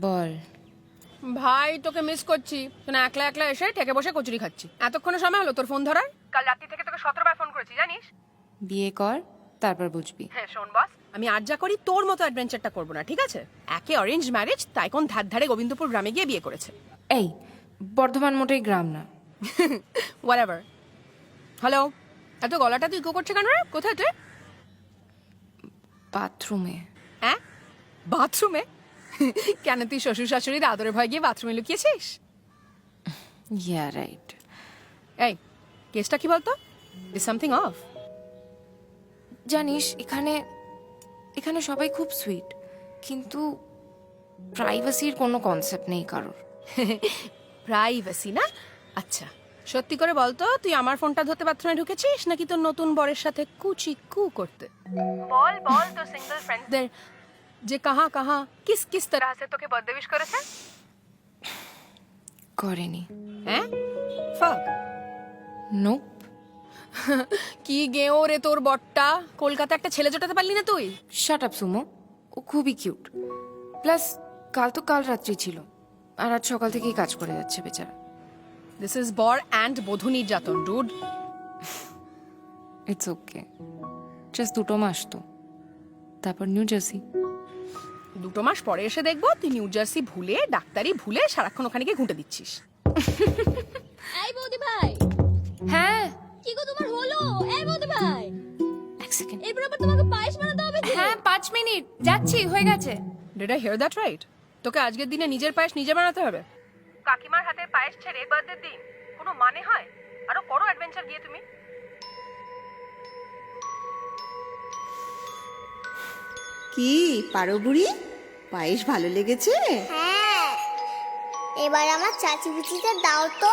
বল। ভাই তোকে মিস করছি। না একলা একলা এসে ঠেকে বসে কচুরি খাচ্ছি। এতক্ষণ সময় হলো তোর ফোন ধরার? কাল রাত্রি থেকে তোকে 17 বার ফোন করেছি জানিস। বিয়ে কর, তারপর বুঝবি। হ্যাঁ শোন বস, আমি আজ যা করি তোর মতো অ্যাডভেঞ্চারটা করবো না, ঠিক আছে? একে অরেঞ্জ ম্যারেজ, তাই কোন ধারে গোবিন্দপুর গ্রামে গিয়ে বিয়ে করেছে। এই বর্ধমান মোটেই গ্রাম না। হোয়াটএভার। হ্যালো, এত গলাটা তুই ইকো করছে কেন রে? কোথায় তুই? বাথরুমে। হ্যাঁ, বাথরুমে? কেন তুই শ্বশুর শাশুড়ির আদরে ভয় গিয়ে বাথরুমে লুকিয়েছিস? Yeah right. এই কেসটা কি বলতো? Is something of? জানিস এখানে এখানে সবাই খুব সুইট, কিন্তু প্রাইভেসির কোনো কনসেপ্ট নেই কারোর। প্রাইভেসি না? আচ্ছা সত্যি করে বলতো, তুই আমার ফোনটা ধরতে বাথরুমে ঢুকেছিস নাকি তোর নতুন বরের সাথে কুচি কু করতে? বল বল, তোর সিঙ্গেল ফ্রেন্ডদের যে কাহা কাহা কিস কিস তরহ সে তোকে বার্থডে উইশ করেছে? করেনি। হ্যাঁ ফাক। নোপ। কি গেও রে তোর বটটা, কলকাতা একটা ছেলে জোটাতে পারলি না তুই? শাট আপ সুমো, ও খুবই কিউট। প্লাস কাল রাত্রি ছিল, আর আজ সকাল থেকেই কাজ করে যাচ্ছে বেচারা। দিস ইজ বর অ্যান্ড বধূ নির্যাতন ডুড। ইটস ওকে, জাস্ট 2 মাস তো, তারপর নিউ জার্সি। 2 মাস পরে এসে দেখবো তুই নিউ জার্সি ভুলে, ডাক্তারি ভুলে সারাক্ষণ ওখানে গিয়ে ঘুঁটে দিচ্ছিস। এই বৌদি ভাই, হ্যাঁ কি গো তোমার হলো? এই বৌদি ভাই, এক সেকেন্ড। এরপর আবার তোমাকে পায়েস বানাতে হবে যে। হ্যাঁ 5 মিনিট, যাচ্ছি, হয়ে গেছে। Did I hear that right? তোকে আজকের দিনে নিজের পায়েস নিজে বানাতে হবে? কাকিমার হাতে পায়েস ছেড়ে বার্থডের দিন কোনো মানে হয়? আরো বড় অ্যাডভেঞ্চার গিয়ে তুমি। কি পারো বুড়ি, পায়েস ভালো লেগেছে? হ্যাঁ, এবার আমার চাচি বুচিটা দাও তো।